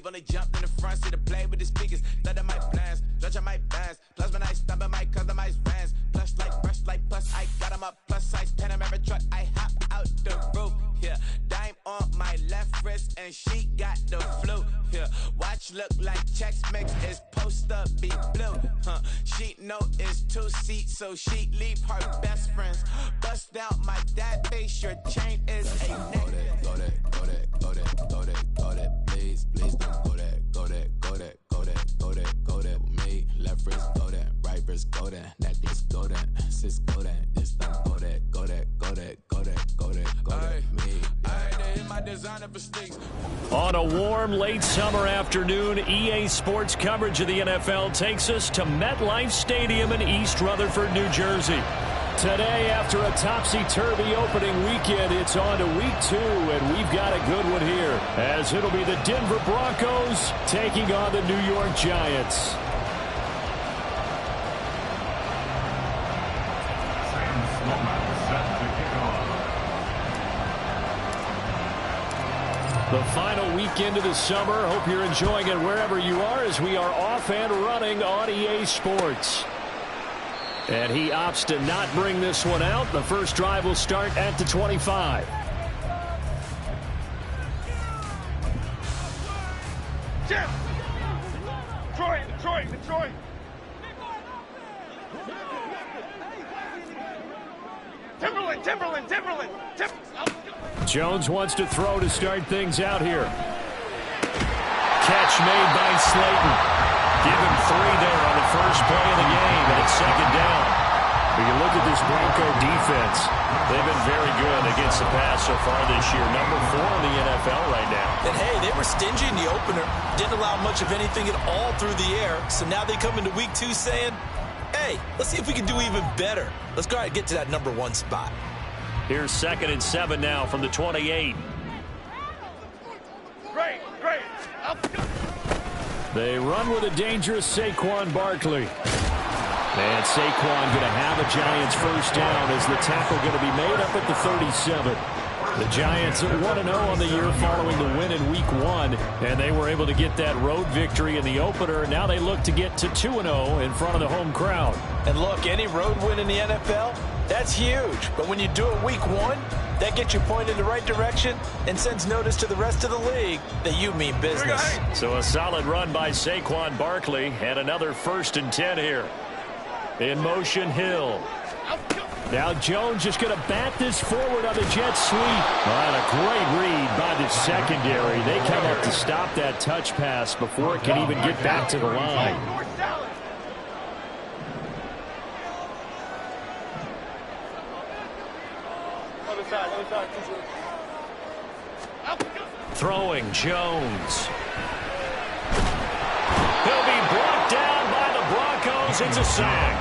when they jumped in the front seat to play with the speakers. Thunder my plans, judge on my bands. Plus when I stumble my customized vans. Plus like brush like plus I got 'em up. Plus size Panamera truck, I hop out the roof. Yeah, dime on my left wrist and she got the flu. Yeah, watch look like Chex Mix is supposed to be blue. She know it's 2 seats, so she leave her best friends. Bust out my dad face, your chain is a neck. Go that, go that, go that, go that, go that. Please, please don't go that, go that, go that, go that, go that, go that with me. Left wrist go that, right wrist go that, necklace go that, sis go that, this don't go that, go that, go that, go that, go that, go that with me. On a warm late summer afternoon, EA Sports coverage of the NFL takes us to MetLife Stadium in East Rutherford, New Jersey. Today, after a topsy-turvy opening weekend, it's on to week 2, and we've got a good one here, as it'll be the Denver Broncos taking on the New York Giants. The final weekend of the summer. Hope you're enjoying it wherever you are, as we are off and running on EA Sports. And he opts to not bring this one out. The first drive will start at the 25. Jim! Detroit! Timberland! Jones wants to throw to start things out here. Catch made by Slayton. Give him 3 there on the first play of the game, and it's second down. When you look at this Bronco defense, they've been very good against the pass so far this year. Number 4 in the NFL right now. And, hey, they were stingy in the opener. Didn't allow much of anything at all through the air. So now they come into week 2 saying, hey, let's see if we can do even better. Let's go ahead and get to that number 1 spot. Here's 2nd and 7 now from the 28. Great. They run with a dangerous Saquon Barkley. And Saquon going to have a Giants first down as the tackle going to be made up at the 37. The Giants at 1-0 on the year following the win in week 1, and they were able to get that road victory in the opener. Now they look to get to 2-0 in front of the home crowd. And look, any road win in the NFL, that's huge. But when you do it week 1, that gets you pointed in the right direction and sends notice to the rest of the league that you mean business. So a solid run by Saquon Barkley, and another 1st and 10 here. In motion, Hill. Now Jones just going to bat this forward on the jet sweep. And a great read by the secondary. They come up to stop that touch pass before it can even get back to the line. Throwing Jones. He'll be brought down by the Broncos. It's a sack.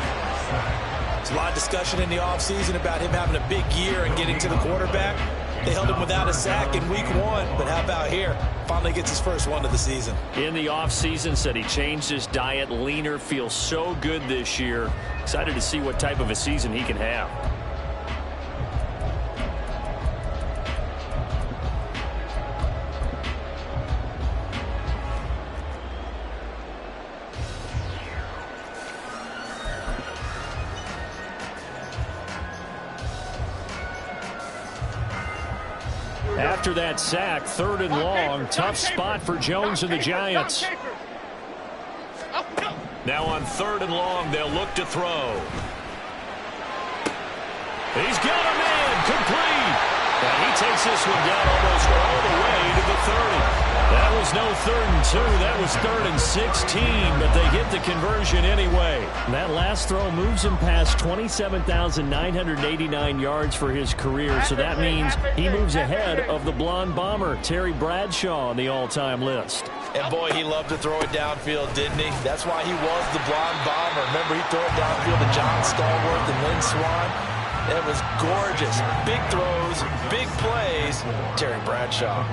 There's a lot of discussion in the offseason about him having a big year and getting to the quarterback. They held him without a sack in week 1, but how about here? Finally gets his first one of the season. In the offseason, said he changed his diet, leaner, feels so good this year. Excited to see what type of a season he can have. After that sack, 3rd and long, tough spot for Jones and the Giants. Now on 3rd and long, they'll look to throw. He's got a man, complete. And he takes this one down almost all the way to the 30. That was no 3rd and 2. That was 3rd and 16, but they get the conversion anyway. That last throw moves him past 27,989 yards for his career, so that means he moves ahead of the blonde bomber, Terry Bradshaw, on the all-time list. And, boy, he loved to throw it downfield, didn't he? That's why he was the blonde bomber. Remember, he threw it downfield to John Stallworth and Lynn Swann. It was gorgeous. Big throws, big plays. Terry Bradshaw.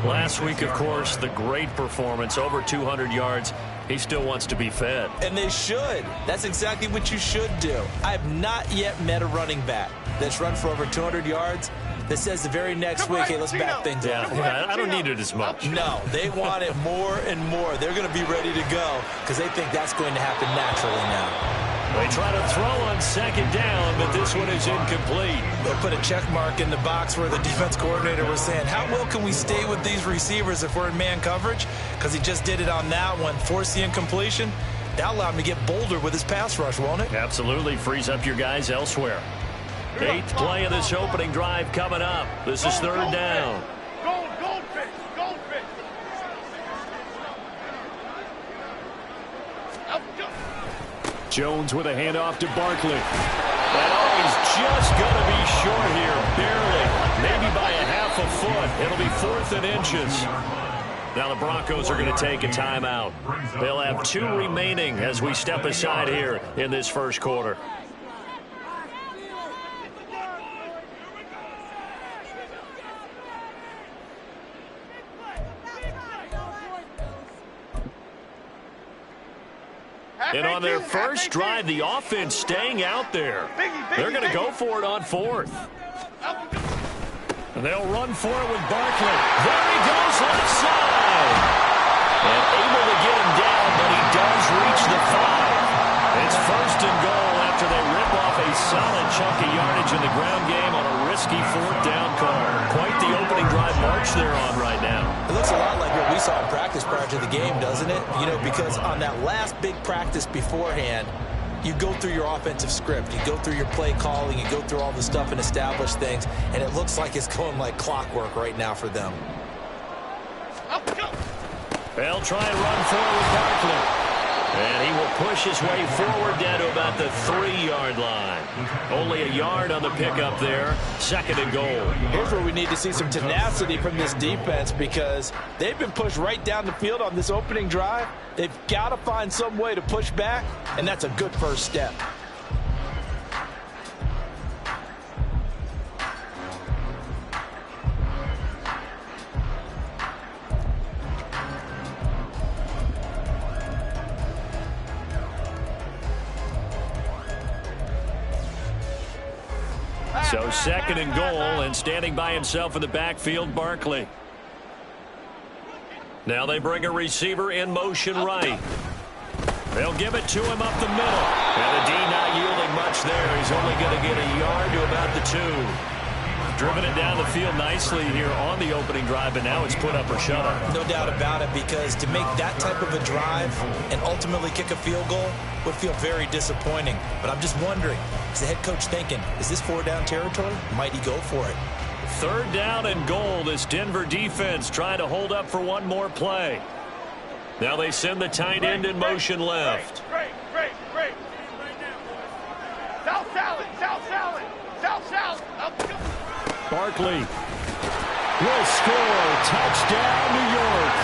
Last week, of course, the great performance, over 200 yards. He still wants to be fed. And they should. That's exactly what you should do. I have not yet met a running back that's run for over 200 yards that says the very next week, hey, let's back things up. Yeah, I don't need it as much. No, they want it more and more. They're going to be ready to go because they think that's going to happen naturally now. They try to throw on second down, but this one is incomplete. They'll put a check mark in the box where the defense coordinator was saying, how well can we stay with these receivers if we're in man coverage? Because he just did it on that one, forced the incompletion. That allowed him to get bolder with his pass rush, won't it? Absolutely. Frees up your guys elsewhere. 8th play of this opening drive coming up. This is 3rd down. Goldfish. Jones with a handoff to Barkley. And he's just going to be short here, barely. Maybe by a half a foot. It'll be 4th and inches. Now the Broncos are going to take a timeout. They'll have 2 remaining as we step aside here in this first quarter. And on their first drive, the offense staying out there. They're going to go for it on 4th. And they'll run for it with Barkley. There he goes left side. And able to get him down, but he does reach the 5. It's 1st and goal after they rip off a solid chunk of yardage in the ground game on a risky 4th down call. Quite the opening drive march they're on right now. It looks a lot like what we saw in practice prior to the game, doesn't it? You know, because on that last big practice beforehand, you go through your offensive script. You go through your play calling. You go through all the stuff and establish things. And it looks like it's going like clockwork right now for them. They'll try and run forward with Barkley. And he will push his way forward down to about the 3-yard line. Only a yard on the pickup there. 2nd and goal. Here's where we need to see some tenacity from this defense because they've been pushed right down the field on this opening drive. They've got to find some way to push back, and that's a good first step. So 2nd and goal, and standing by himself in the backfield, Barkley. Now they bring a receiver in motion right. They'll give it to him up the middle. And the D not yielding much there. He's only going to get a yard to about the 2. Driven it down the field nicely here on the opening drive, and now it's put up or shut up. No doubt about it, because to make that type of a drive and ultimately kick a field goal would feel very disappointing. But I'm just wondering, is the head coach thinking, is this 4-down territory? Might he go for it? 3rd down and goal. This Denver defense trying to hold up for one more play. Now they send the tight end in motion left. Great. South salad. Barkley will score. Touchdown, New York.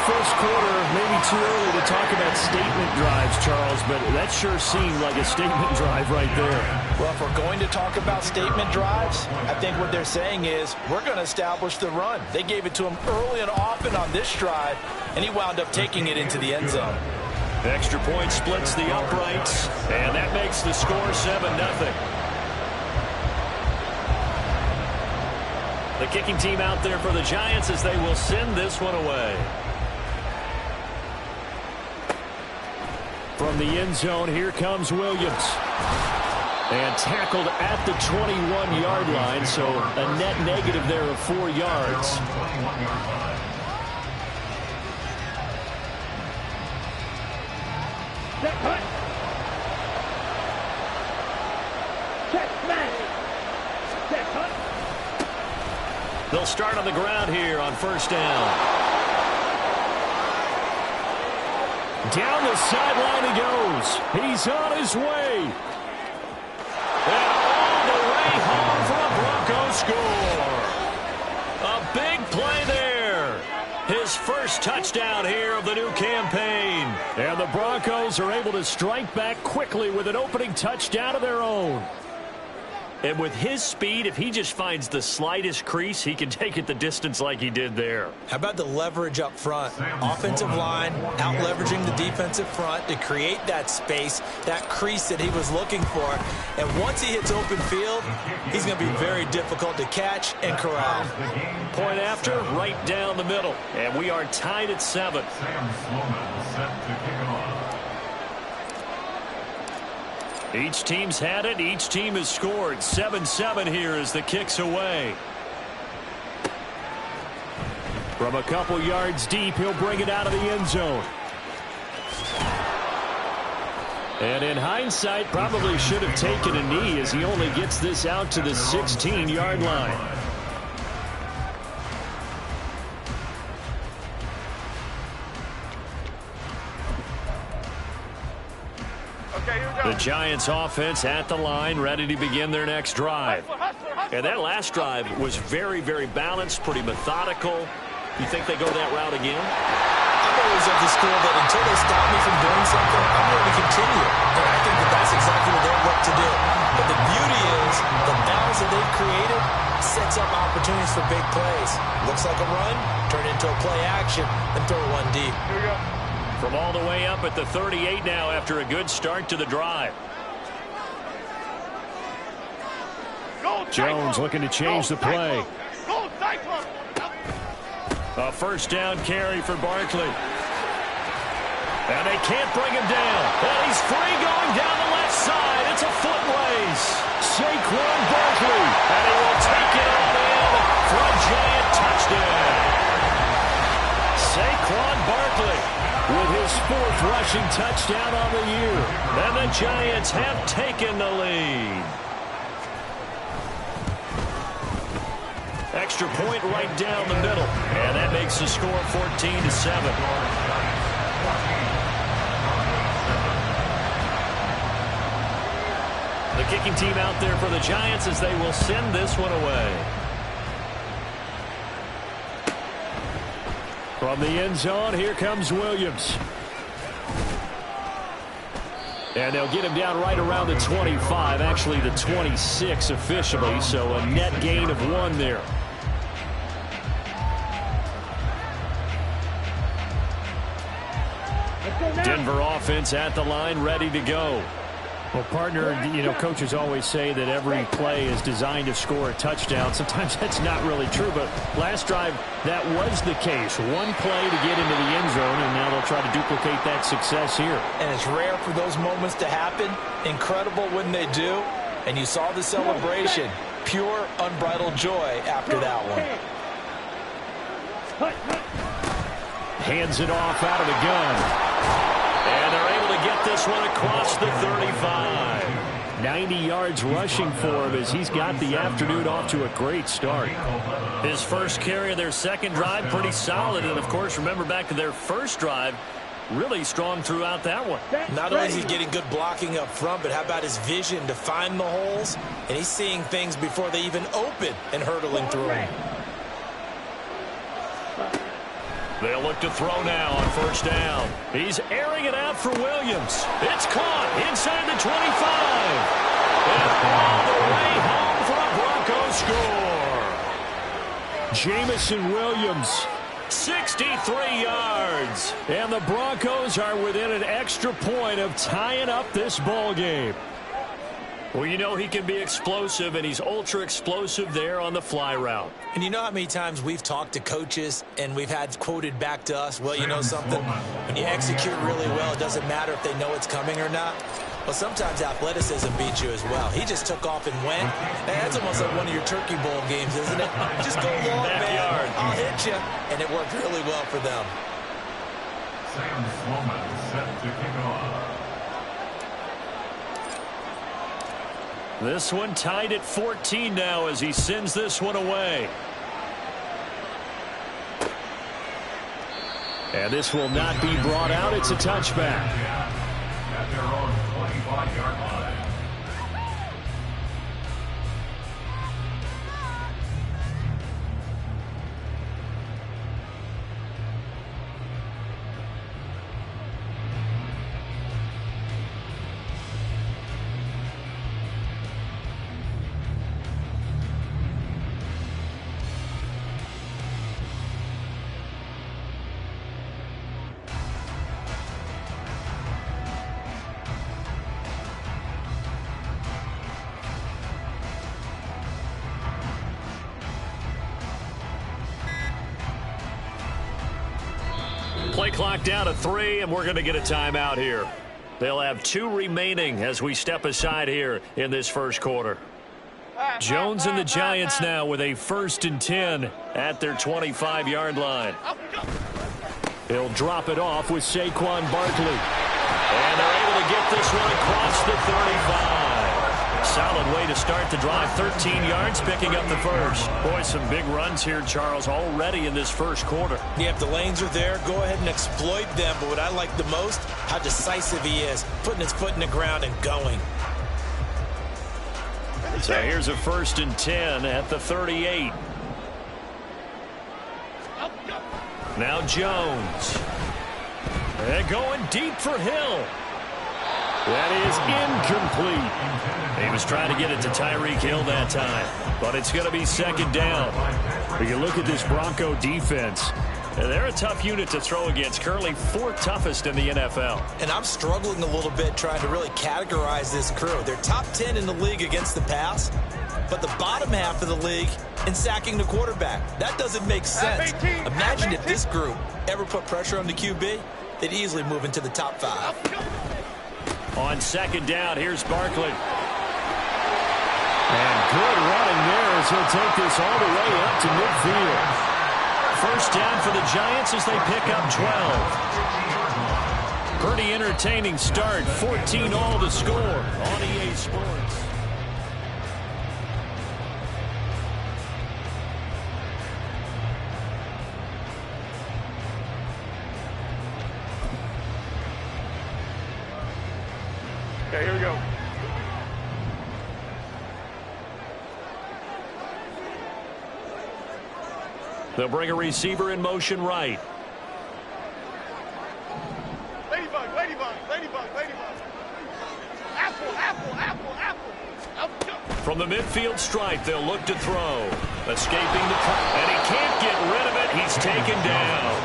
First quarter, maybe too early to talk about statement drives, Charles, but that sure seemed like a statement drive right there. Well, if we're going to talk about statement drives, I think what they're saying is we're going to establish the run. They gave it to him early and often on this drive, and he wound up taking it into the end zone. Extra point splits the uprights, and that makes the score 7-0. The kicking team out there for the Giants as they will send this one away. From the end zone, here comes Williams. And tackled at the 21-yard line, so a net negative there of 4 yards. They'll start on the ground here on 1st down. Down the sideline he goes. He's on his way. And all the way home for a Broncos score. A big play there. His first touchdown here of the new campaign. And the Broncos are able to strike back quickly with an opening touchdown of their own. And with his speed, if he just finds the slightest crease, he can take it the distance like he did there. How about the leverage up front? Offensive line out-leveraging the defensive front to create that space, that crease that he was looking for. And once he hits open field, he's going to be very difficult to catch and corral. Point after, right down the middle. And we are tied at 7. Each team's had it. Each team has scored. 7-7 here as the kick's away. From a couple yards deep, he'll bring it out of the end zone. And in hindsight, probably should have taken a knee as he only gets this out to the 16-yard line. The Giants offense at the line, ready to begin their next drive. And that last drive was very, very balanced, pretty methodical. You think they go that route again? I'm always of the school that until they stop me from doing something, I'm going to continue. And I think that that's exactly what they'll look to do. But the beauty is the balance that they've created sets up opportunities for big plays. Looks like a run, turn into a play action, and throw one deep. Here we go. From all the way up at the 38 now after a good start to the drive. Jones looking to change the play. A first down carry for Barkley. And they can't bring him down. And he's free going down the left side. It's a foot race. Saquon Barkley. And he will take it on in for a Giant touchdown. Saquon Barkley with his 4th rushing touchdown on the year. And the Giants have taken the lead. Extra point right down the middle. And that makes the score 14-7. The kicking team out there for the Giants as they will send this one away. From the end zone, here comes Williams. And they'll get him down right around the 25, actually the 26 officially, so a net gain of 1 there. Denver offense at the line, ready to go. Well, partner, coaches always say that every play is designed to score a touchdown. Sometimes that's not really true, but last drive, that was the case. One play to get into the end zone, and now they'll try to duplicate that success here. And it's rare for those moments to happen. Incredible when they do. And you saw the celebration. Pure, unbridled joy after that one. Hands it off out of the gun. And they're able to get this one across the 35. 90 yards rushing for him as he's got the afternoon off to a great start. His first carry of their second drive, pretty solid. And, of course, remember back to their first drive, really strong throughout that one. Not only is he getting good blocking up front, but how about his vision to find the holes? And he's seeing things before they even open and hurdling through them. They'll look to throw now on first down. He's airing it out for Williams. It's caught inside the 25. And all the way home for a Broncos score. Jamison Williams, 63 yards. And the Broncos are within an extra point of tying up this ball game. Well, you know he can be explosive, and he's ultra-explosive there on the fly route. And you know how many times we've talked to coaches and we've had quoted back to us, well, you know something? When you execute really well, it doesn't matter if they know it's coming or not. Well, sometimes athleticism beats you as well. He just took off and went. And that's almost like one of your Turkey Bowl games, isn't it? Just go long, man. I'll hit you. And it worked really well for them. Sam Sloman set to kick off. This one tied at 14 now as he sends this one away. And this will not be brought out. It's a touchback. At their own 25-yard line. Play clock down to 3, and we're going to get a timeout here. They'll have 2 remaining as we step aside here in this first quarter. Jones and the Giants now with a 1st and 10 at their 25-yard line. He'll drop it off with Saquon Barkley. And they're able to get this one across the 35. Solid way to start the drive. 13 yards, picking up the first. Boy, some big runs here, Charles, already in this first quarter. Yeah, if the lanes are there, go ahead and exploit them. But what I like the most, how decisive he is, putting his foot in the ground and going. So here's a 1st and 10 at the 38. Now Jones. They're going deep for Hill. That is incomplete. He was trying to get it to Tyreek Hill that time, but it's going to be 2nd down. When you look at this Bronco defense, they're a tough unit to throw against, currently 4th toughest in the NFL. And I'm struggling a little bit trying to really categorize this crew. They're top 10 in the league against the pass, but the bottom half of the league in sacking the quarterback. That doesn't make sense. Imagine if this group ever put pressure on the QB, they'd easily move into the top 5. On 2nd down, here's Barkley. And good running there as he'll take this all the way up to midfield. 1st down for the Giants as they pick up 12. Pretty entertaining start. 14-all to score on EA Sports. Okay, here we go. They'll bring a receiver in motion right. Ladybug, ladybug, ladybug, ladybug. Apple, apple, apple, apple. From the midfield stripe, they'll look to throw. Escaping the cut, and he can't get rid of it. He's taken down.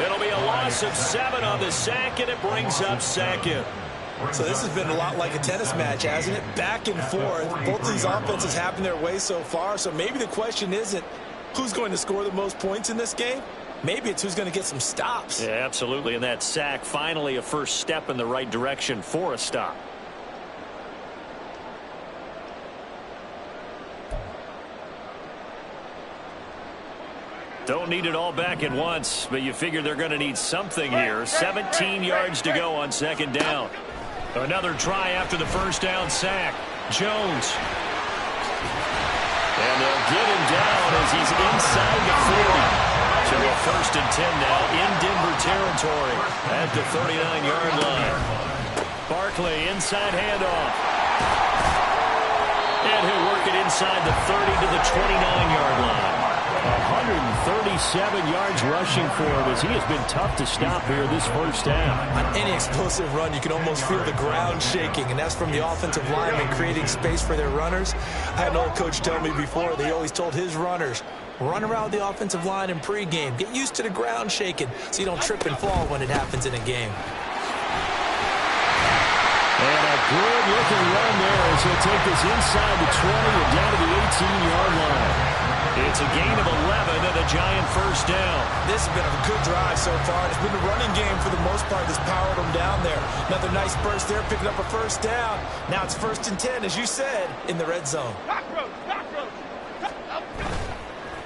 It'll be a loss of 7 on the sack, and it brings up 2nd. So this has been a lot like a tennis match, hasn't it? Back and forth. Both of these offenses having their way so far. So maybe the question isn't who's going to score the most points in this game. Maybe it's who's going to get some stops. Yeah, absolutely. And that sack, finally a first step in the right direction for a stop. Don't need it all back at once, but you figure they're going to need something here. 17 yards to go on 2nd down. Another try after the 1st down sack. Jones. And they'll get him down as he's inside the 40. So a 1st and 10 now in Denver territory at the 39-yard line. Barkley, inside handoff. And he'll work it inside the 30 to the 29-yard line. 137 yards rushing for him as he has been tough to stop here this 1st half. On any explosive run, you can almost feel the ground shaking, and that's from the offensive linemen creating space for their runners. I had an old coach tell me before, they always told his runners, run around the offensive line in pregame. Get used to the ground shaking so you don't trip and fall when it happens in a game. And a good-looking run there as he'll take this inside the 20 and down to the 18-yard line. It's a gain of 11 and a Giant 1st down. This has been a good drive so far. It's been a running game for the most part that's powered them down there. Another nice burst there, picking up a 1st down. Now it's 1st and 10, as you said, in the red zone.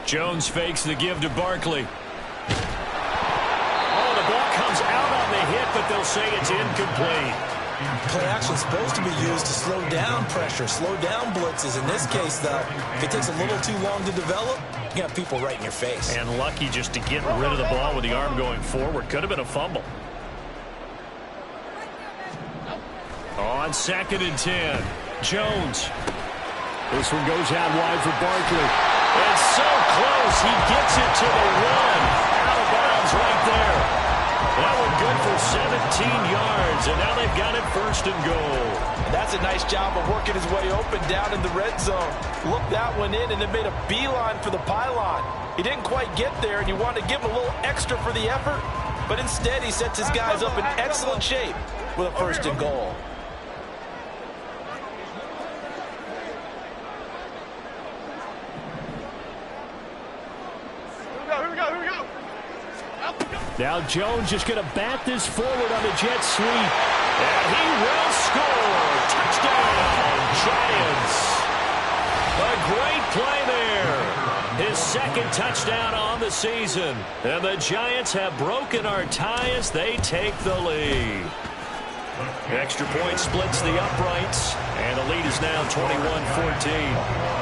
Jones fakes the give to Barkley. Oh, the ball comes out on the hit, but they'll say it's incomplete. Play action is supposed to be used to slow down pressure, slow down blitzes. In this case, though, if it takes a little too long to develop, you got people right in your face. And lucky just to get rid of the ball with the arm going forward. Could have been a fumble. On 2nd and 10, Jones. This one goes out wide for Barkley. It's so close. He gets it to the 1. Out of bounds right there. That one good for 17 yards, and now they've got it 1st and goal. That's a nice job of working his way open down in the red zone. Looked that one in and then made a beeline for the pylon. He didn't quite get there, and you wanted to give him a little extra for the effort, but instead he sets his guys up in excellent shape with a 1st and goal. Here we go, here we go, here we go. Up we go. Now Jones just going to bat this forward on the jet sweep. And he will score. Touchdown, Giants. A great play there. His second touchdown on the season. And the Giants have broken our tie as they take the lead. Extra point splits the uprights. And the lead is now 21-14.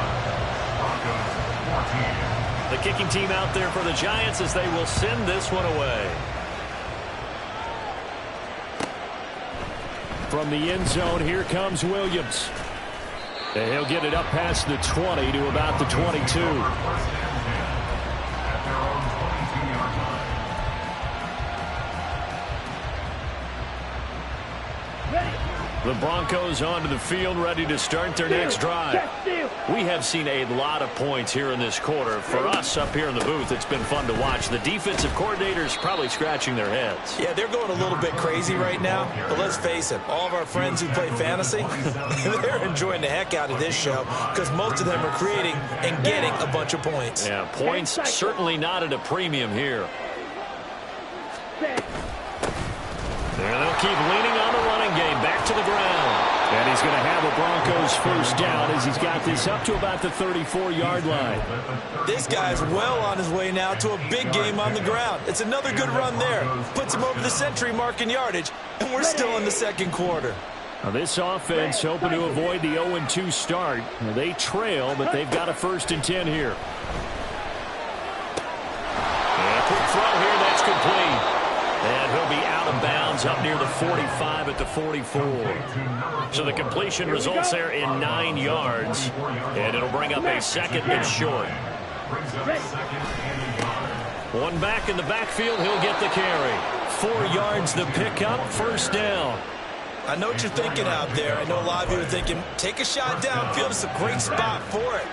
The kicking team out there for the Giants as they will send this one away. From the end zone, here comes Williams. And he'll get it up past the 20 to about the 22. The Broncos onto the field, ready to start their next drive. We have seen a lot of points here in this quarter. For us up here in the booth, it's been fun to watch. The defensive coordinators probably scratching their heads. Yeah, they're going a little bit crazy right now. But let's face it, all of our friends who play fantasy, they're enjoying the heck out of this show because most of them are creating and getting a bunch of points. Yeah, points certainly not at a premium here. And they'll keep leaning on the running game. Back to the ground. And he's going to have the Broncos first down as he's got this up to about the 34-yard line. This guy's well on his way now to a big game on the ground. It's another good run there. Puts him over the century mark in yardage, and we're still in the second quarter. Now this offense hoping to avoid the 0-2 start. Now they trail, but they've got a 1st and 10 here. And a quick throw here. That's complete. And he'll be out of bounds up near the 45 at the 44. So the completion results there in 9 yards. And it'll bring up a 2nd and short. One back in the backfield. He'll get the carry. 4 yards the pickup. 1st down. I know what you're thinking out there. I know a lot of you are thinking, take a shot downfield. It's a great spot for it.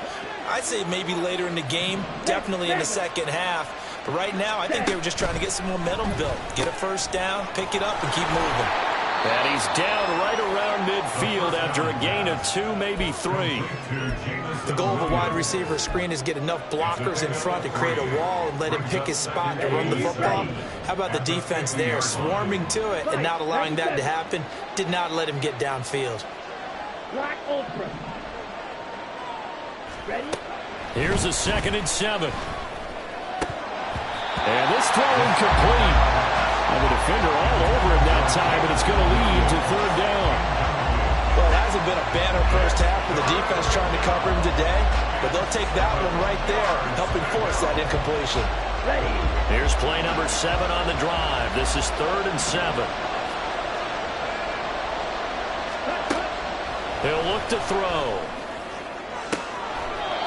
I'd say maybe later in the game, definitely in the second half. But right now, I think they were just trying to get some momentum built. Get a 1st down, pick it up, and keep moving. And he's down right around midfield after a gain of 2, maybe 3. The goal of a wide receiver screen is get enough blockers in front to create a wall and let him pick his spot to run the football. How about the defense there, swarming to it and not allowing that to happen? Did not let him get downfield. Here's a 2nd and 7. And this throw incomplete. And the defender all over him that time, and it's going to lead to 3rd down. Well, it hasn't been a banner first half for the defense trying to cover him today, but they'll take that one right there, helping force that incompletion. Here's play number 7 on the drive. This is 3rd and 7. He'll look to throw.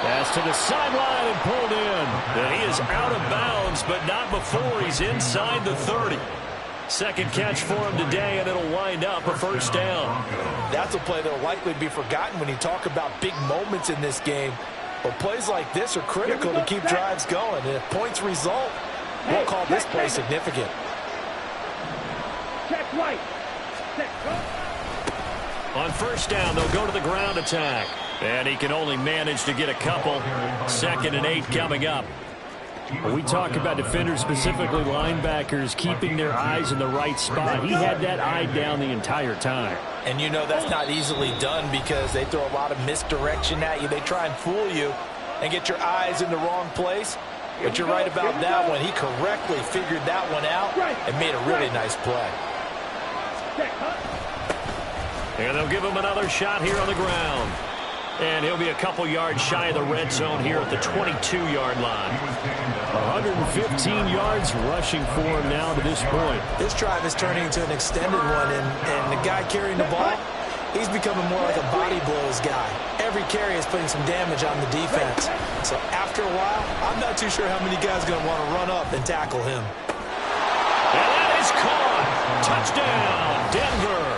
Pass to the sideline and pulled in. And he is out of bounds, but not before he's inside the 30. 2nd catch for him today, and it'll wind up a 1st down. That's a play that will likely be forgotten when you talk about big moments in this game. But plays like this are critical to keep drives going. And if points result, we'll call this play significant. On 1st down, they'll go to the ground attack. And he can only manage to get a couple. 2nd and 8 coming up. When we talk about defenders, specifically linebackers, keeping their eyes in the right spot. He had that eye down the entire time. And you know that's not easily done because they throw a lot of misdirection at you. They try and fool you and get your eyes in the wrong place. But you're right about that one. He correctly figured that one out and made a really nice play. And they'll give him another shot here on the ground. And he'll be a couple yards shy of the red zone here at the 22-yard line. 115 yards rushing for him now to this point. This drive is turning into an extended one, and the guy carrying the ball, he's becoming more like a body blows guy. Every carry is putting some damage on the defense. So after a while, I'm not too sure how many guys are going to want to run up and tackle him. And that is caught. Touchdown, Denver.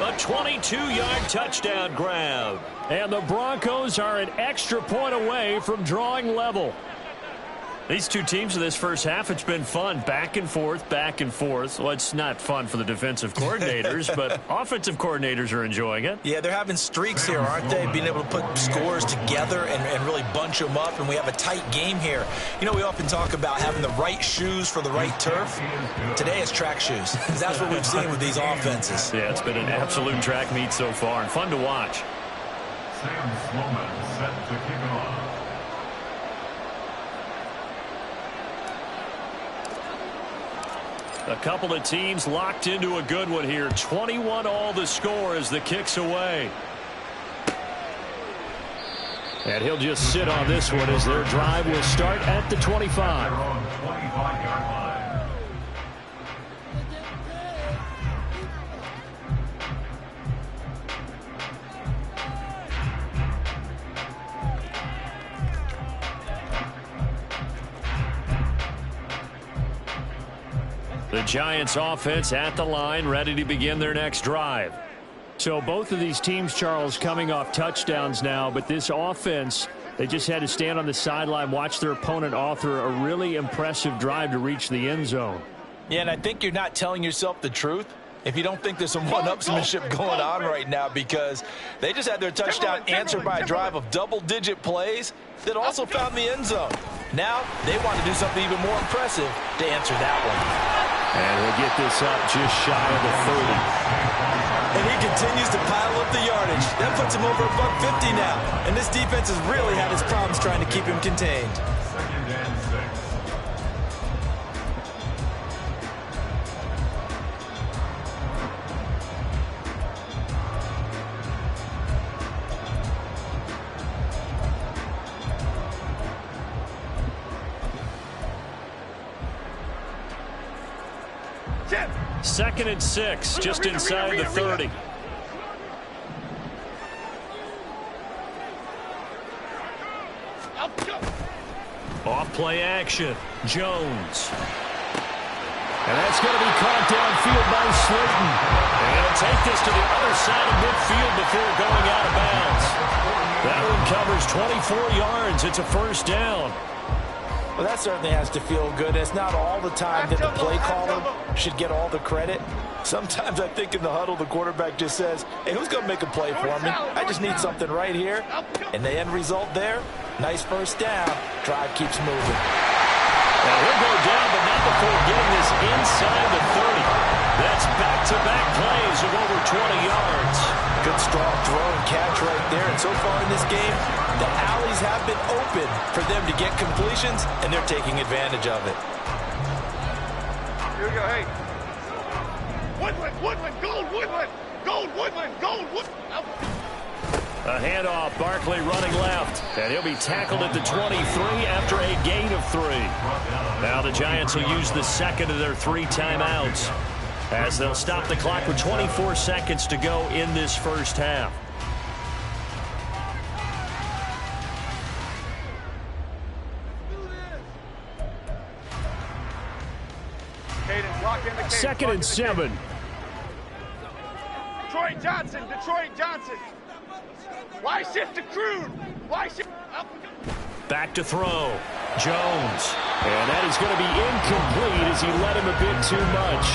A 22-yard touchdown grab. And the Broncos are an extra point away from drawing level. These two teams in this first half, it's been fun. Back and forth, back and forth. Well, it's not fun for the defensive coordinators, but offensive coordinators are enjoying it. Yeah, they're having streaks here, aren't they? Being able to put scores together and really bunch them up, and we have a tight game here. You know, we often talk about having the right shoes for the right turf. Today it's track shoes. That's what we've seen with these offenses. Yeah, it's been an absolute track meet so far, and fun to watch. Sam Sloman set to kick off. A couple of teams locked into a good one here. 21-all the score as the kick's away. And he'll just sit on this one as their drive will start at the 25. They're on 25-yard line. The Giants offense at the line, ready to begin their next drive. So both of these teams, Charles, coming off touchdowns now, but this offense, they just had to stand on the sideline, watch their opponent author a really impressive drive to reach the end zone. Yeah, and I think you're not telling yourself the truth if you don't think there's some one-upsmanship going on right now, because they just had their touchdown answered by a drive of double-digit plays that also found the end zone. Now they want to do something even more impressive to answer that one. And we'll get this up just shy of the 30. And he continues to pile up the yardage. That puts him over $150 now. And this defense has really had its problems trying to keep him contained. 2nd and 6. Second and 6, just inside the 30. Off play action, Jones. And that's going to be caught downfield by Slayton. And he'll take this to the other side of midfield before going out of bounds. That one covers 24 yards. It's a first down. Well, that certainly has to feel good. It's not all the time that the play caller should get all the credit. Sometimes I think in the huddle, the quarterback just says, hey, who's going to make a play for me? I just need something right here. And the end result there, nice first down. Drive keeps moving. Now he'll go down, but not before getting this inside the 30. That's back-to-back plays of over 20 yards. Good strong throw and catch right there. And so far in this game, the alleys have been open for them to get completions, and they're taking advantage of it. Here we go, hey. Woodland, gold, Woodland. A handoff, Barkley running left, and he'll be tackled at the 23 after a gain of 3. Now the Giants will use the second of their 3 timeouts as they'll stop the clock with 24 seconds to go in this first half. Second and 7. Detroit Johnson. Why shift to Crude? Why shift? Back to throw. Jones. And that is going to be incomplete as he let him a bit too much.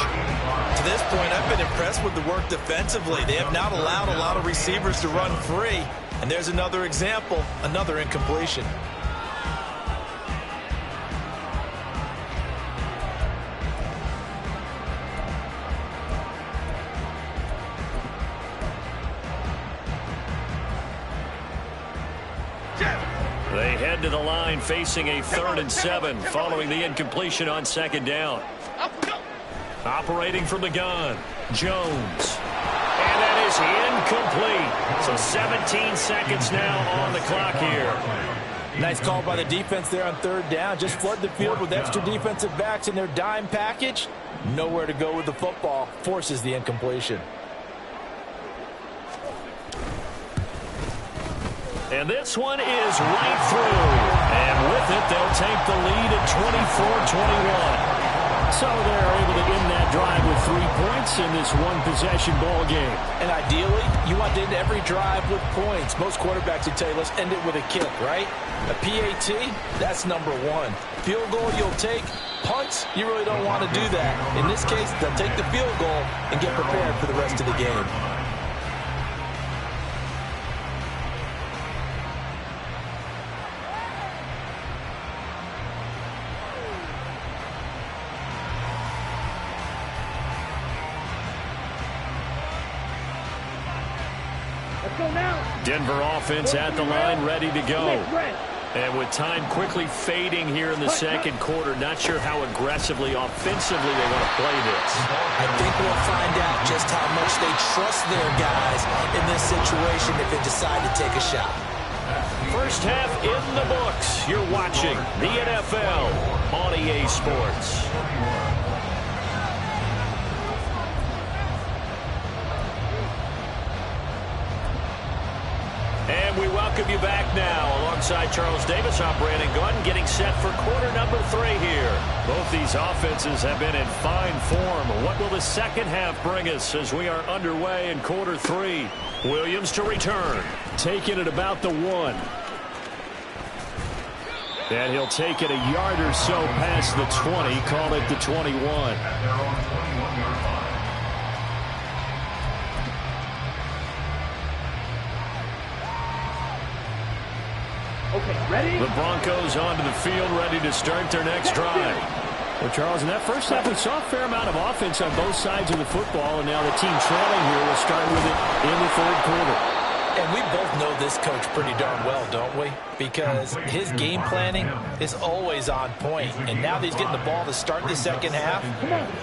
To this point, I've been impressed with the work defensively. They have not allowed a lot of receivers to run free. And there's another example, another incompletion. They head to the line facing a 3rd and 7 following the incompletion on 2nd down. Operating from the gun, Jones. And that is incomplete. So 17 seconds now on the clock here. Nice call by the defense there on 3rd down. Just flood the field with extra defensive backs in their dime package. Nowhere to go with the football. Forces the incompletion. And this one is right through. And with it, they'll take the lead at 24-21. So they're able to end that drive with 3 points in this one-possession ball game. And ideally, you want to end every drive with points. Most quarterbacks would tell you, let's end it with a kick, right? A PAT, that's number one. Field goal you'll take. Punts, you really don't want to do that. In this case, they'll take the field goal and get prepared for the rest of the game. Denver offense at the line, ready to go. And with time quickly fading here in the second quarter, not sure how aggressively, offensively they want to play this. I think we'll find out just how much they trust their guys in this situation if they decide to take a shot. First half in the books. You're watching the NFL on EA Sports. And we welcome you back now alongside Charles Davis. I'm Brandon Gaudin getting set for quarter number 3 here. Both these offenses have been in fine form. What will the second half bring us as we are underway in quarter 3? Williams to return. Taking it about the 1. And he'll take it a yard or so past the 20. Call it the 21. The Broncos onto the field, ready to start their next drive. Well, Charles, in that first half, we saw a fair amount of offense on both sides of the football, and now the team trailing here will start with it in the third quarter. And we both know this coach pretty darn well, don't we? Because his game planning is always on point. And now that he's getting the ball to start the second half,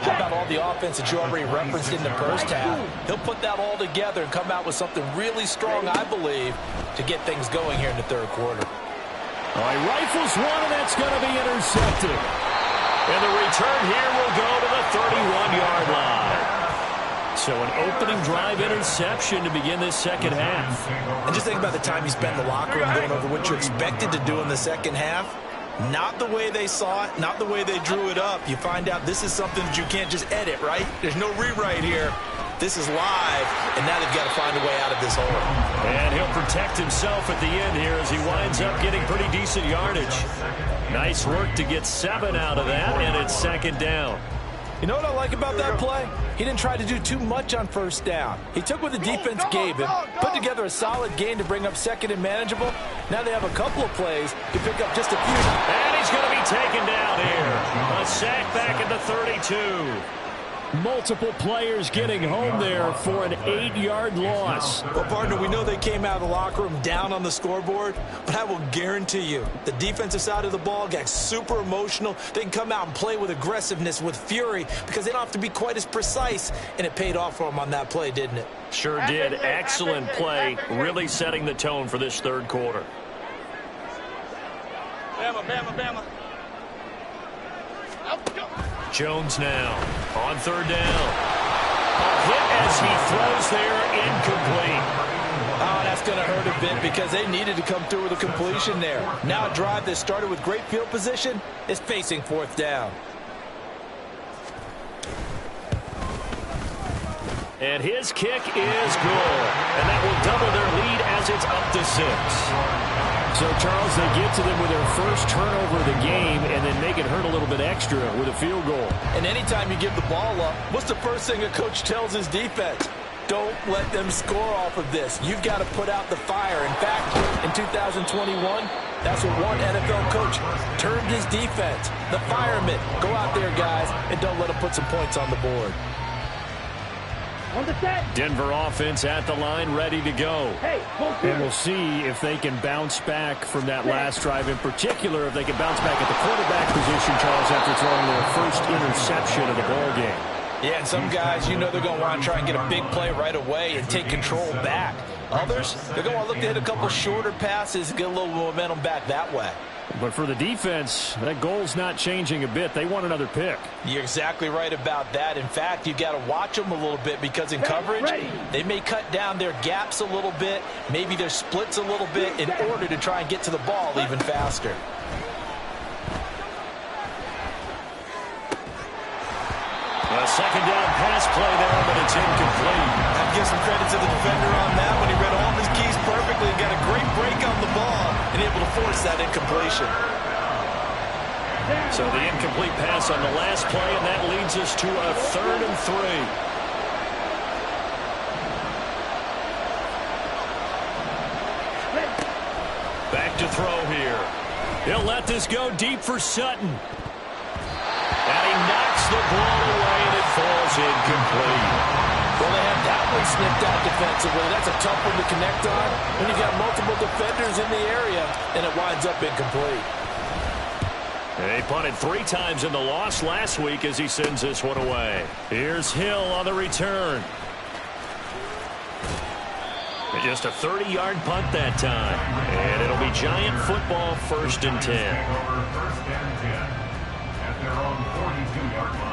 how about all the offense that you already referenced in the first half? He'll put that all together and come out with something really strong, I believe, to get things going here in the third quarter. All right, rifles one, and that's going to be intercepted. And the return here will go to the 31-yard line. So an opening drive interception to begin this second half. And just think about the time you spent in the locker room going over what you expected to do in the second half. Not the way they saw it, not the way they drew it up. You find out this is something that you can't just edit, right? There's no rewrite here. This is live, and now they've got to find a way out of this hole. And he'll protect himself at the end here as he winds up getting pretty decent yardage. Nice work to get 7 out of that, and it's second down. You know what I like about that play? He didn't try to do too much on first down. He took what the defense gave him, put together a solid gain to bring up second and manageable. Now they have a couple of plays to pick up just a few. And he's going to be taken down here. A sack back at the 32. Multiple players getting home there for an 8-yard loss. Well, partner, we know they came out of the locker room down on the scoreboard, but I will guarantee you the defensive side of the ball got super emotional. They can come out and play with aggressiveness, with fury, because they don't have to be quite as precise, and it paid off for them on that play, didn't it? Sure did. Excellent play, really setting the tone for this third quarter. Bama, Bama, Bama. Jones now on third down. A hit as he throws there, incomplete. Oh, that's going to hurt a bit because they needed to come through with a completion there. Now a drive that started with great field position is facing fourth down. And his kick is good. And that will double their lead as it's up to 6. So, Charles, they get to them with their first turnover of the game and then make it hurt a little bit extra with a field goal. And anytime you give the ball up, what's the first thing a coach tells his defense? Don't let them score off of this. You've got to put out the fire. In fact, in 2021, that's what one NFL coach termed his defense. The firemen. Go out there, guys, and don't let them put some points on the board. Denver offense at the line, ready to go. And we'll see if they can bounce back from that last drive, in particular, if they can bounce back at the quarterback position, Charles, after throwing their first interception of the ball game. Yeah, and some guys, you know they're going to want to try and get a big play right away and take control back. Others, they're going to want to look to hit a couple shorter passes and get a little momentum back that way. But for the defense, that goal's not changing a bit. They want another pick. You're exactly right about that. In fact, you've got to watch them a little bit because in coverage, they may cut down their gaps a little bit, maybe their splits a little bit in order to try and get to the ball even faster. A second down pass play there, but it's incomplete. I'd give some credit to the defender on that when he read all of his keys perfectly and got a great break on the ball and able to force that incompletion. So the incomplete pass on the last play, and that leads us to a 3rd and 3. Back to throw here. He'll let this go deep for Sutton. And he knocks the ball away, and it falls incomplete. Well, they have that one snipped out defensively. That's a tough one to connect on when you've got multiple defenders in the area, and it winds up incomplete. He punted 3 times in the loss last week as he sends this one away. Here's Hill on the return. Just a 30-yard punt that time. And it'll be Giant football, 1st and 10. First and 10 at their own 42-yard line.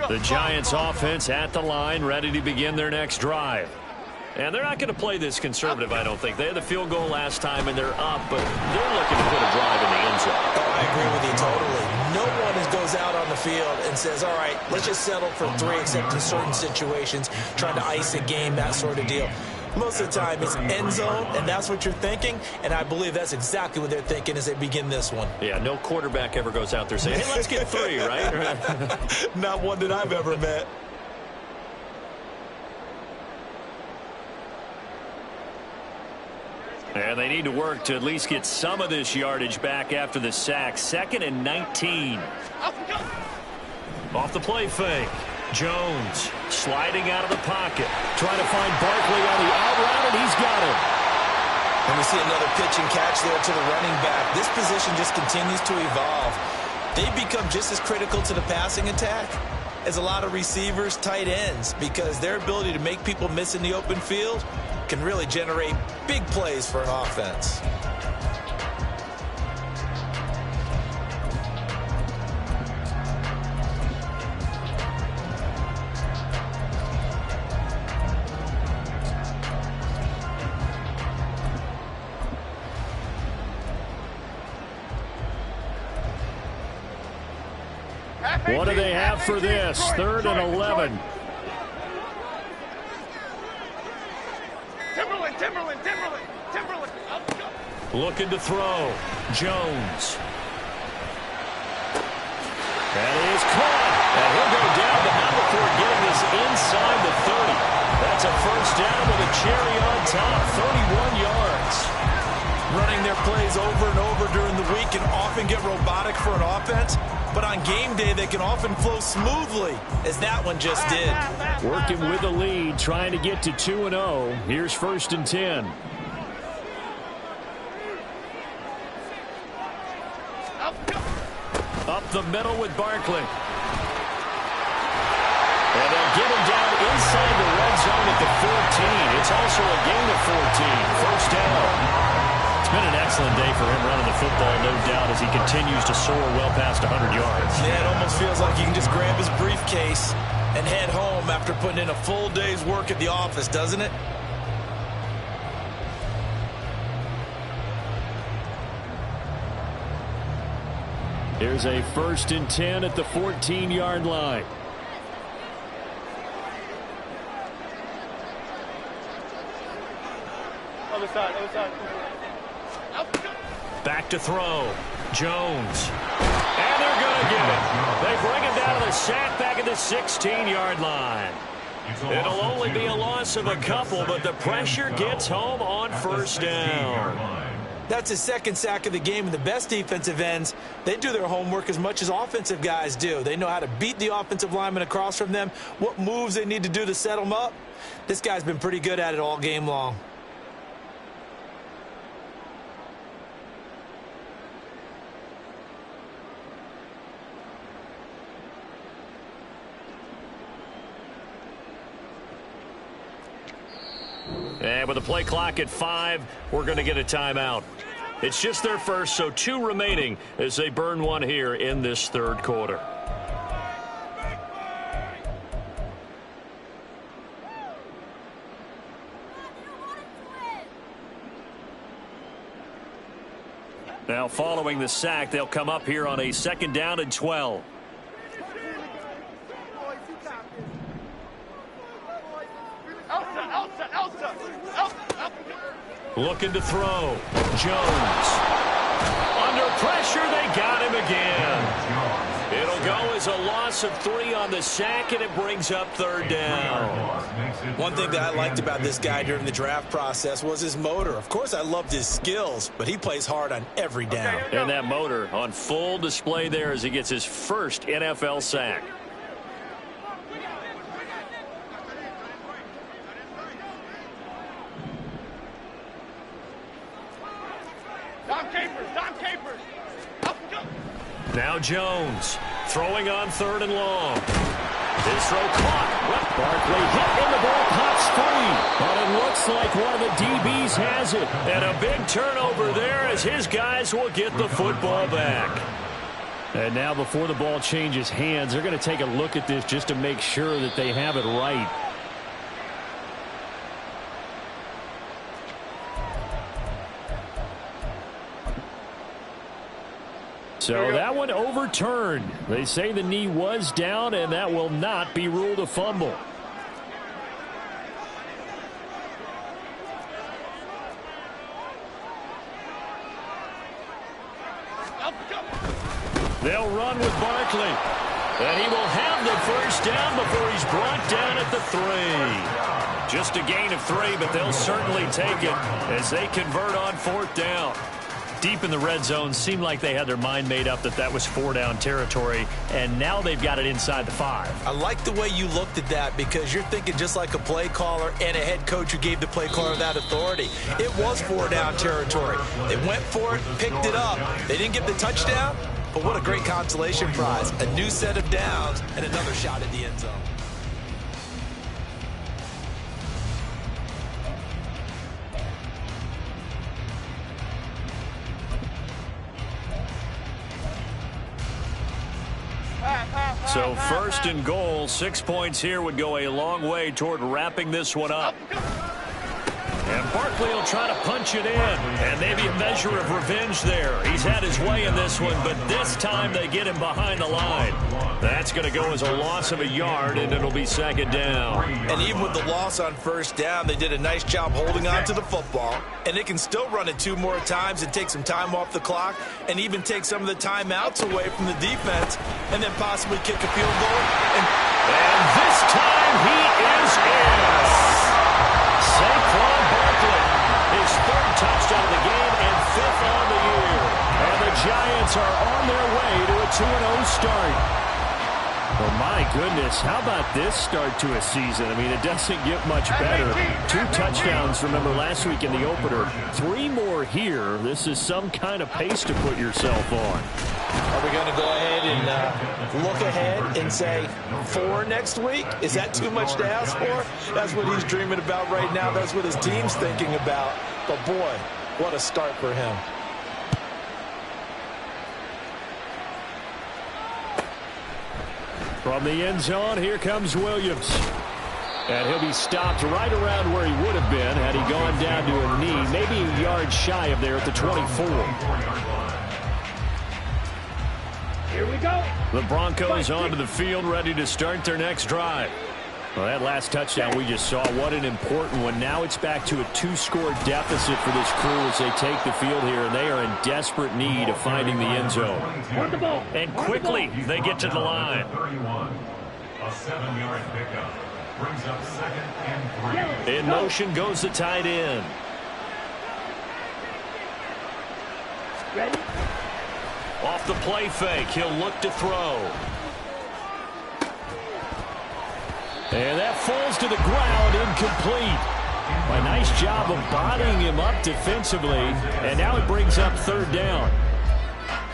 The Giants offense at the line, ready to begin their next drive. And they're not going to play this conservative, I don't think. They had the field goal last time, and they're up, but they're looking to put a drive in the end zone. Oh, I agree with you totally. No one goes out on the field and says, all right, let's just settle for 3, except in certain situations, trying to ice a game, that sort of deal. Most of the time, it's end zone, and that's what you're thinking, and I believe that's exactly what they're thinking as they begin this one. Yeah, no quarterback ever goes out there saying, hey, let's get 3, right? Not one that I've ever met. And they need to work to at least get some of this yardage back after the sack. 2nd and 19. Off the play fake. Jones sliding out of the pocket. Trying to find Barkley on the out route, and he's got him. And we see another pitch and catch there to the running back. This position just continues to evolve. They've become just as critical to the passing attack as a lot of receivers, tight ends, because their ability to make people miss in the open field can really generate big plays for an offense. What do they have for this? 3rd and 11. Timberland. Looking to throw. Jones. That is caught. And he'll go down, but not before getting this inside the 30. That's a 1st down with a cherry on top. 31 yards. Running their plays over and over during the week can often get robotic for an offense, but on game day they can often flow smoothly, as that one just did. Working with the lead, trying to get to 2-0. Here's 1st and 10. Up the middle with Barkley. And they'll get him down inside the red zone at the 14. It's also a gain of 14. 1st down. It's been an excellent day for him running the football, no doubt, as he continues to soar well past 100 yards. Yeah, it almost feels like you can just grab his briefcase and head home after putting in a full day's work at the office, doesn't it? Here's a 1st and 10 at the 14-yard line. Other side. Back to throw. Jones. And they're going to get it. They bring him down to the sack back at the 16-yard line. It'll only be a loss of a couple, but the pressure gets home on 1st down. That's his 2nd sack of the game, and the best defensive ends, they do their homework as much as offensive guys do. They know how to beat the offensive lineman across from them, what moves they need to do to set them up. This guy's been pretty good at it all game long. And with the play clock at 5, we're going to get a timeout. It's just their first, so 2 remaining as they burn one here in this third quarter. Now following the sack, they'll come up here on a 2nd down and 12. Looking to throw. Jones. Under pressure, they got him again. It'll go as a loss of 3 on the sack, and it brings up 3rd down. One thing that I liked about this guy during the draft process was his motor. Of course, I loved his skills, but he plays hard on every down. And that motor on full display there as he gets his first NFL sack. Now Jones throwing on 3rd and long. His throw caught. Barkley hit and the ball pops free. But it looks like one of the DBs has it. And a big turnover there as his guys will get the football back. And now before the ball changes hands, they're going to take a look at this just to make sure that they have it right. So that one overturned. They say the knee was down, and that will not be ruled a fumble. They'll run with Barkley. And he will have the first down before he's brought down at the 3. Just a gain of 3, but they'll certainly take it as they convert on 4th down. Deep in the red zone, seemed like they had their mind made up that was 4-down territory, and now they've got it inside the 5. I like the way you looked at that because you're thinking just like a play caller and a head coach who gave the play caller that authority. It was 4-down territory. They went for it, picked it up. They didn't get the touchdown, but what a great consolation prize. A new set of downs and another shot at the end zone. So 1st and goal, 6 points here would go a long way toward wrapping this one up. And Barkley will try to punch it in, and maybe a measure of revenge there. He's had his way in this one, but this time they get him behind the line. That's going to go as a loss of a yard, and it'll be 2nd down. And even with the loss on 1st down, they did a nice job holding on to the football. And they can still run it 2 more times and take some time off the clock and even take some of the timeouts away from the defense and then possibly kick a field goal. And this time he is in. Saquon Barkley, his 3rd touchdown of the game and 5th on the year. And the Giants are on their way to a 2-0 start. Well, my goodness, how about this start to a season? I mean, it doesn't get much better. 2 touchdowns, remember, last week in the opener. 3 more here. This is some kind of pace to put yourself on. Are we going to go ahead and look ahead and say 4 next week? Is that too much to ask for? That's what he's dreaming about right now. That's what his team's thinking about. But, boy, what a start for him. From the end zone, here comes Williams. And he'll be stopped right around where he would have been had he gone down to a knee, maybe a yard shy of there at the 24. Here we go. The Broncos onto the field, ready to start their next drive. Well, that last touchdown we just saw, what an important one. Now it's back to a 2-score deficit for this crew as they take the field here, and they are in desperate need of finding the end zone. And quickly, they get to the line. A 7-yard pickup brings up 2nd and 3. In motion goes the tight end. Ready? Off the play fake, he'll look to throw. And that falls to the ground, incomplete. A nice job of bodying him up defensively, and now it brings up 3rd down.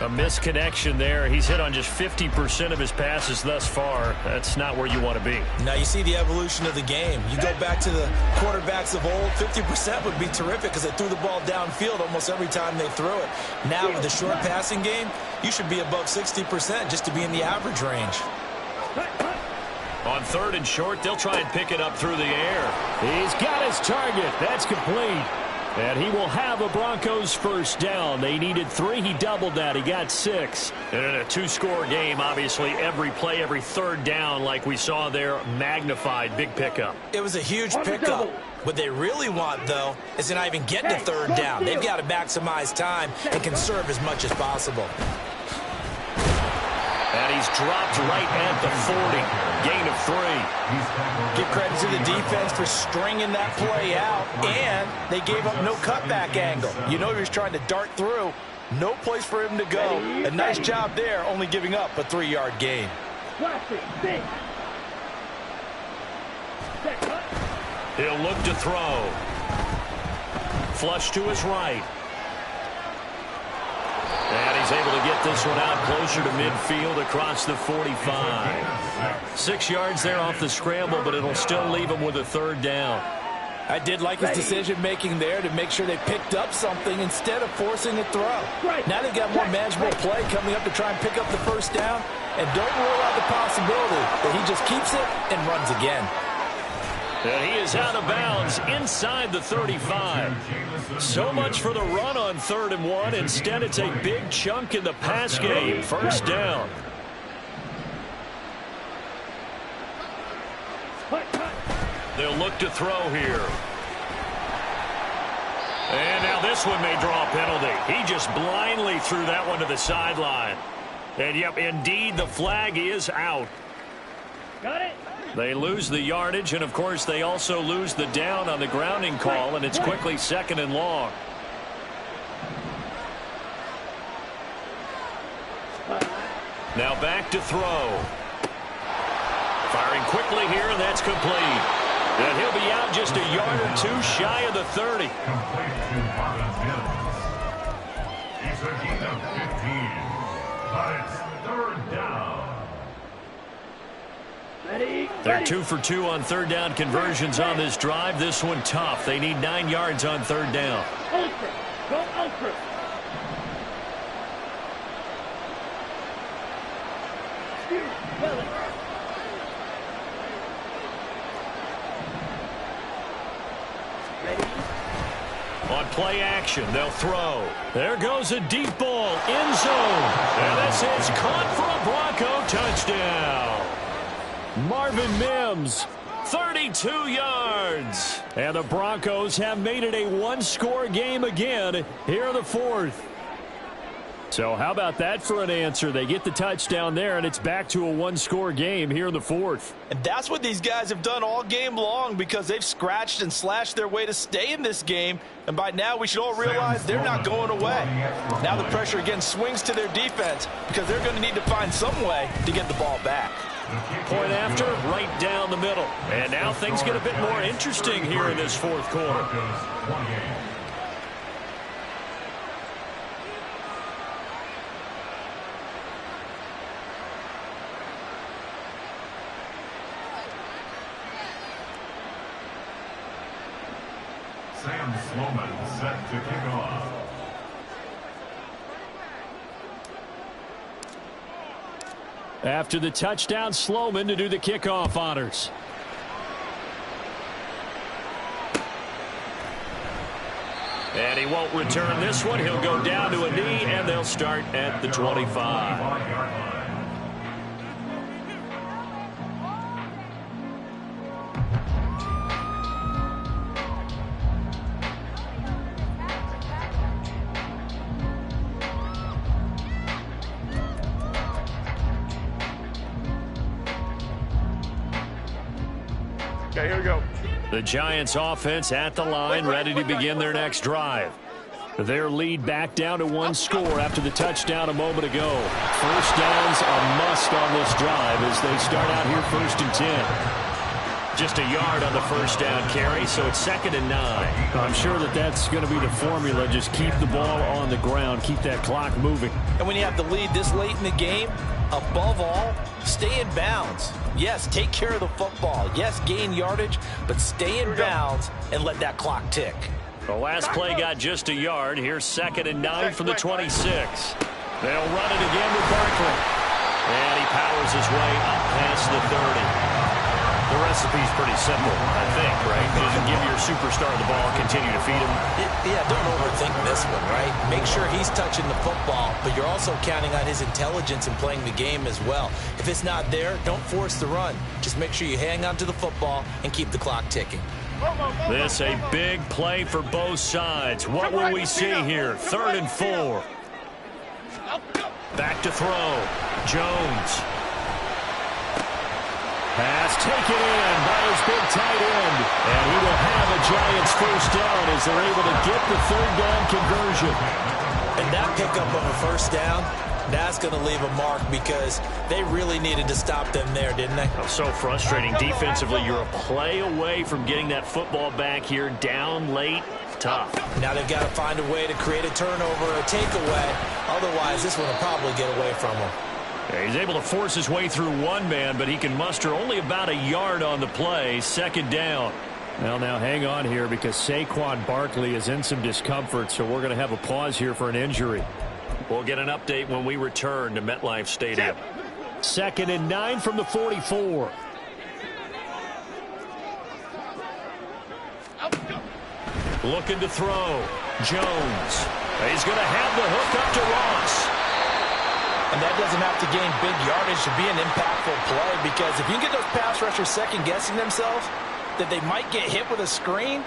A misconnection there. He's hit on just 50% of his passes thus far. That's not where you want to be. Now you see the evolution of the game. You go back to the quarterbacks of old, 50% would be terrific because they threw the ball downfield almost every time they threw it. Now with the short passing game, you should be above 60% just to be in the average range. On 3rd and short, they'll try and pick it up through the air. He's got his target. That's complete. And he will have a Broncos first down. They needed 3. He doubled that. He got 6. And in a 2-score game, obviously, every play, every 3rd down, like we saw there, magnified. Big pickup. It was a huge pickup. What they really want, though, is to not even get to 3rd down. They've got to maximize time and conserve as much as possible. And he's dropped right at the 40. Gain of 3. Give credit to the defense for stringing that play out, and they gave up no cutback angle. You know he was trying to dart through. No place for him to go. A nice job there, only giving up a 3-yard gain. He'll look to throw. Flush to his right. And he's able to get this one out closer to midfield across the 45. 6 yards there off the scramble, but it'll still leave him with a 3rd down. I did like his decision-making there to make sure they picked up something instead of forcing a throw. Now they've got more manageable play coming up to try and pick up the first down. And don't rule out the possibility that he just keeps it and runs again. And he is out of bounds inside the 35. So much for the run on 3rd and 1. Instead, it's a big chunk in the pass game. First down. They'll look to throw here. And now this one may draw a penalty. He just blindly threw that one to the sideline. And, yep, indeed, the flag is out. Got it. They lose the yardage, and, of course, they also lose the down on the grounding call, and it's quickly 2nd and long. Now back to throw. Firing quickly here, and that's complete. And he'll be out just a yard or 2 shy of the 30. Complete to Marvin Mims. It's a gain of 15, but it's 3rd down. They're 2 for 2 on 3rd down conversions on this drive. This one tough. They need 9 yards on 3rd down. Ultra. Go ultra. On play action, they'll throw. There goes a deep ball, end zone. And this is caught for a Bronco touchdown. Marvin Mims, 32 yards. And the Broncos have made it a 1-score game again here in the 4th. So how about that for an answer? They get the touchdown there, and it's back to a 1-score game here in the 4th. And that's what these guys have done all game long because they've scratched and slashed their way to stay in this game. And by now we should all realize they're not going away. Now the pressure again swings to their defense because they're going to need to find some way to get the ball back. Point after, right down the middle. And now things get a bit more interesting here in this 4th quarter. Sam Sloman set to kick off. After the touchdown, Sloman to do the kickoff honors. And he won't return this one. He'll go down to a knee, and they'll start at the 25. Okay, here we go. The Giants offense at the line, ready to begin their next drive. Their lead back down to 1 score after the touchdown a moment ago. First down's a must on this drive as they start out here 1st and 10. Just a yard on the first down carry, so it's 2nd and 9. I'm sure that's going to be the formula. Just keep the ball on the ground. Keep that clock moving. And when you have the lead this late in the game, above all, stay in bounds. Yes, take care of the football. Yes, gain yardage, but stay in bounds and let that clock tick. The last play got just a yard. Here's 2nd and 9 from the 26. They'll run it again with Barkley. And he powers his way up past the 30. The recipe's pretty simple, I think, right? Just give your superstar the ball, continue to feed him. Yeah, don't overthink this one, right? Make sure he's touching the football, but you're also counting on his intelligence in playing the game as well. If it's not there, don't force the run. Just make sure you hang on to the football and keep the clock ticking. This a big play for both sides. What will we see here? 3rd and 4. Back to throw. Jones. Pass taken in by his big tight end. And he will have a Giants first down as they're able to get the 3rd down conversion. And that pickup of a first down, that's going to leave a mark because they really needed to stop them there, didn't they? Oh, so frustrating. Defensively, you're a play away from getting that football back here down late. Tough. Now they've got to find a way to create a turnover or a takeaway. Otherwise, this one will probably get away from them. He's able to force his way through one man, but he can muster only about a yard on the play. 2nd down. Well, now hang on here because Saquon Barkley is in some discomfort, so we're going to have a pause here for an injury. We'll get an update when we return to MetLife Stadium. 2nd and 9 from the 44. Looking to throw. Jones. He's going to have the hook up to Ross. And that doesn't have to gain big yardage to be an impactful play, because if you get those pass rushers second-guessing themselves that they might get hit with a screen,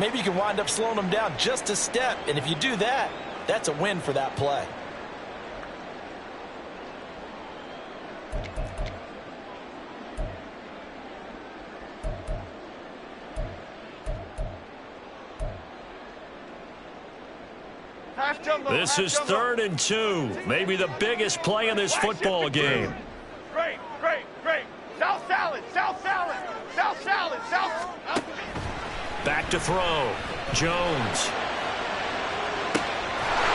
maybe you can wind up slowing them down just a step. And if you do that, that's a win for that play. This is 3rd and 2. Maybe the biggest play in this football game. Great. South salad. Back to throw. Jones.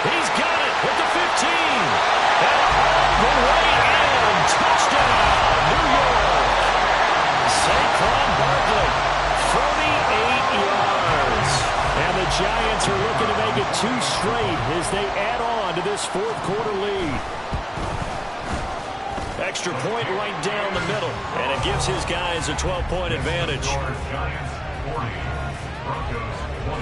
He's got it with the 15. And all the way in. Touchdown, New York. Saquon Barkley, 48 yards. And the Giants are looking to make it 2 straight as they add on to this 4th quarter lead. Extra point right down the middle, and it gives his guys a 12-point advantage. Giants 40, Broncos 28.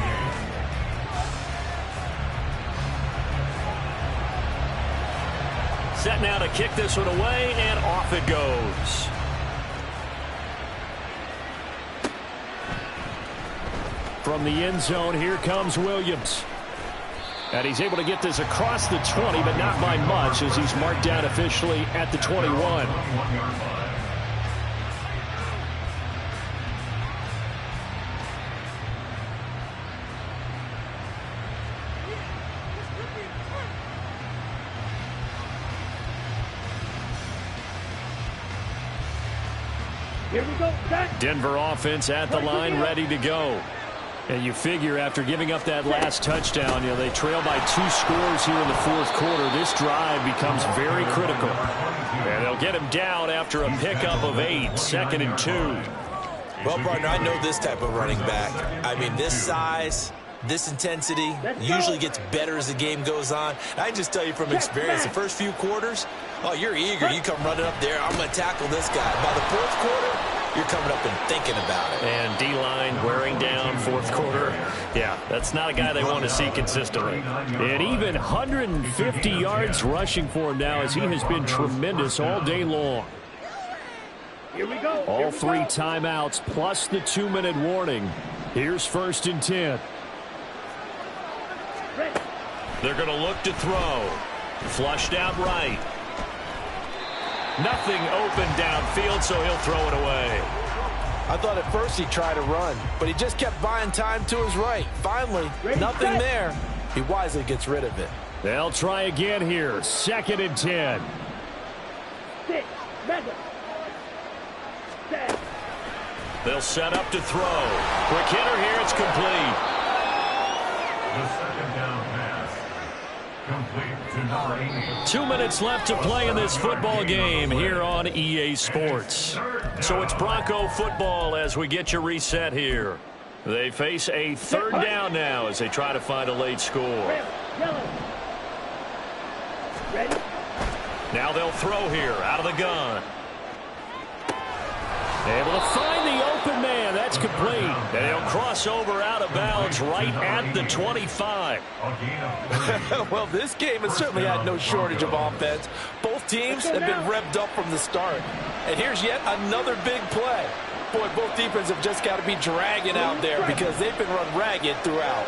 Set now to kick this one away, and off it goes. From the end zone, here comes Williams. And he's able to get this across the 20, but not by much, as he's marked down officially at the 21. Here we go. Denver offense at the line, ready to go. And you figure after giving up that last touchdown, they trail by 2 scores here in the 4th quarter. This drive becomes very critical. And they'll get him down after a pickup of 8, 2nd and 2. Well, partner, I know this type of running back. I mean, this size, this intensity usually gets better as the game goes on. I can just tell you from experience, the first few quarters, oh, you're eager. You come running up there, I'm going to tackle this guy. By the 4th quarter, you're coming up and thinking about it. And D-line wearing down 4th quarter. Yeah, that's not a guy they want to see consistently. And even 150 yards rushing for him now, as he has been tremendous all day long. Here we go. All 3 timeouts plus the 2-minute warning. Here's 1st and 10. They're going to look to throw. Flushed out right. Nothing open downfield, so he'll throw it away. I thought at first he'd try to run, but he just kept buying time to his right. Finally, nothing there. He wisely gets rid of it. They'll try again here. 2nd and 10. 6, 7, 10. They'll set up to throw. Quick hitter here. It's complete. The second down pass. Complete to number 80. 2 minutes left to play in this football game here on EA Sports. So it's Bronco football as we get you reset here. They face a third down now as they try to find a late score. Now they'll throw here out of the gun. Able to find the open man. That's complete. And he'll cross over out of bounds right at the 25. Well, this game has certainly had no shortage of offense. Both teams have been revved up from the start. And here's yet another big play. Boy, both defenses have just got to be dragging out there because they've been run ragged throughout.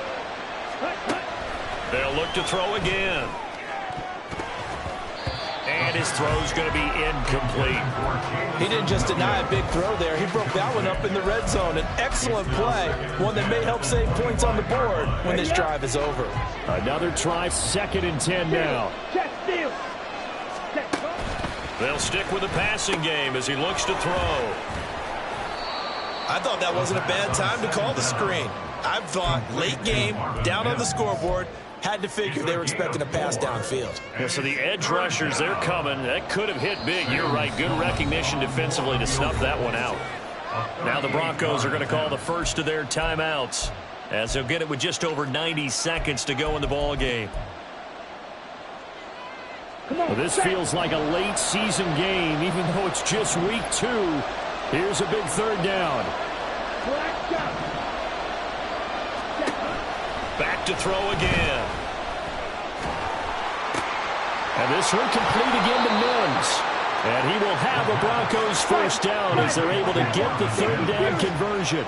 They'll look to throw again. And his throw's going to be incomplete. He didn't just deny a big throw there. He broke that one up in the red zone. An excellent play, one that may help save points on the board when this drive is over. Another try, 2nd and 10 now. They'll stick with the passing game as he looks to throw. I thought that wasn't a bad time to call the screen. I thought late game, down on the scoreboard, had to figure they were expecting a pass downfield. Yeah, so the edge rushers, they're coming. That could have hit big. You're right. Good recognition defensively to snuff that one out. Now the Broncos are going to call the first of their timeouts as they'll get it with just over 90 seconds to go in the ball game. Well, this feels like a late season game, even though it's just week 2. Here's a big third down. Back to throw again. And this one complete again to Mims. And he will have a Broncos first down as they're able to get the third down conversion.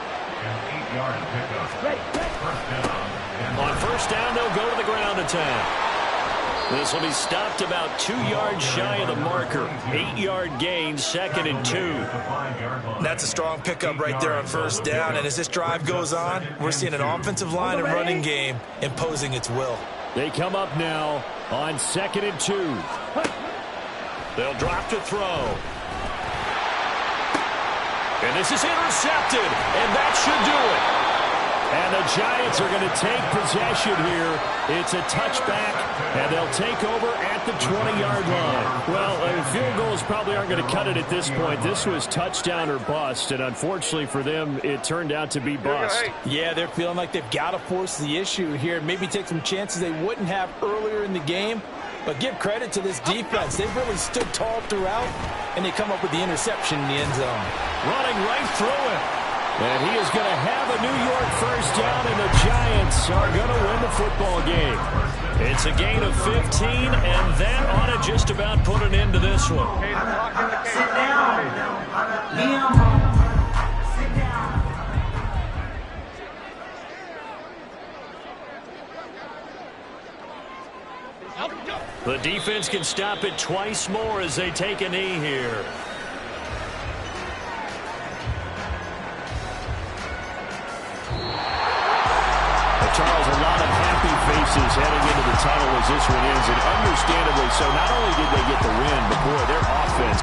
On first down, they'll go to the ground attack. This will be stopped about 2 yards shy of the marker. 8-yard gain, 2nd and 2. That's a strong pickup right there on first down. And as this drive goes on, we're seeing an offensive line and running game imposing its will. They come up now on 2nd and 2. They'll drop to throw. And this is intercepted. And that should do it. And the Giants are going to take possession here. It's a touchback, and they'll take over at the 20-yard line. Well, field goals probably aren't going to cut it at this point. This was touchdown or bust, and unfortunately for them, it turned out to be bust. Yeah, they're feeling like they've got to force the issue here and maybe take some chances they wouldn't have earlier in the game. But give credit to this defense. They've really stood tall throughout, and they come up with the interception in the end zone. Running right through it. And he is going to have a New York first down, and the Giants are going to win the football game. It's a gain of 15, and that ought to just about put an end to this one. Sit down. Sit down. The defense can stop it twice more as they take a knee here. Charles, a lot of happy faces heading into the tunnel as this one ends, and understandably so. Not only did they get the win, but boy, their offense.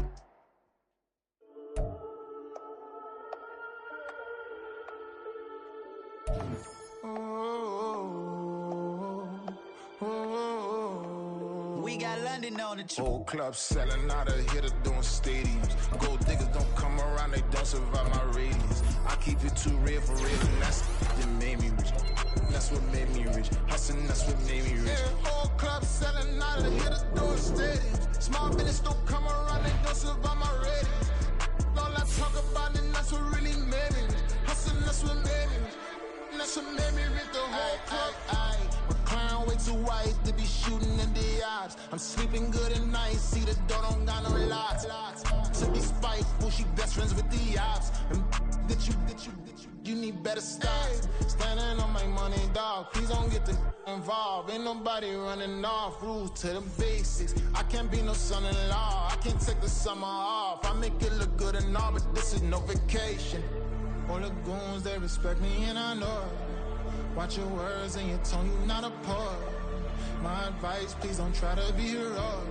We got London on the Whole club selling out of hitter doing stadiums. Gold diggers don't come around, they don't survive my radius. I keep it too real for real, and that's that made me rich. That's what made me rich. Hustling, that's what made me rich. Yeah, whole club selling out of hitter doing stadiums. Small business don't come around, they don't survive my radius. All I talk about it, that's what really made me rich. Hustling, that's what made me rich. That's what made me rich. The whole club. Clown way too white to be shooting in the eyes. I'm sleeping good at night, see the door don't got no locks. To be spiteful, she best friends with the ops. And you need better stocks. Standing on my money, dog. Please don't get the involved. Ain't nobody running off. Rules to the basics. I can't be no son-in-law. I can't take the summer off. I make it look good and all, but this is no vacation. All the goons, they respect me and I know it. Watch your words and your tone, you not a poet. My advice, please don't try to be heroic.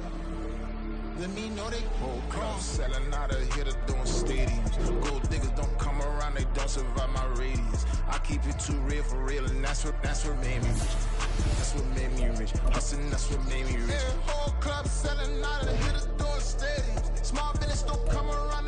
Let me know they whole club selling out of here to doing stadiums. Gold diggers don't come around, they keep it too real for real, and that's what made me rich. That's what made me rich. Hustling, that's what made me rich. Yeah, whole club selling out of the hitters doing stadiums. Small business don't come around.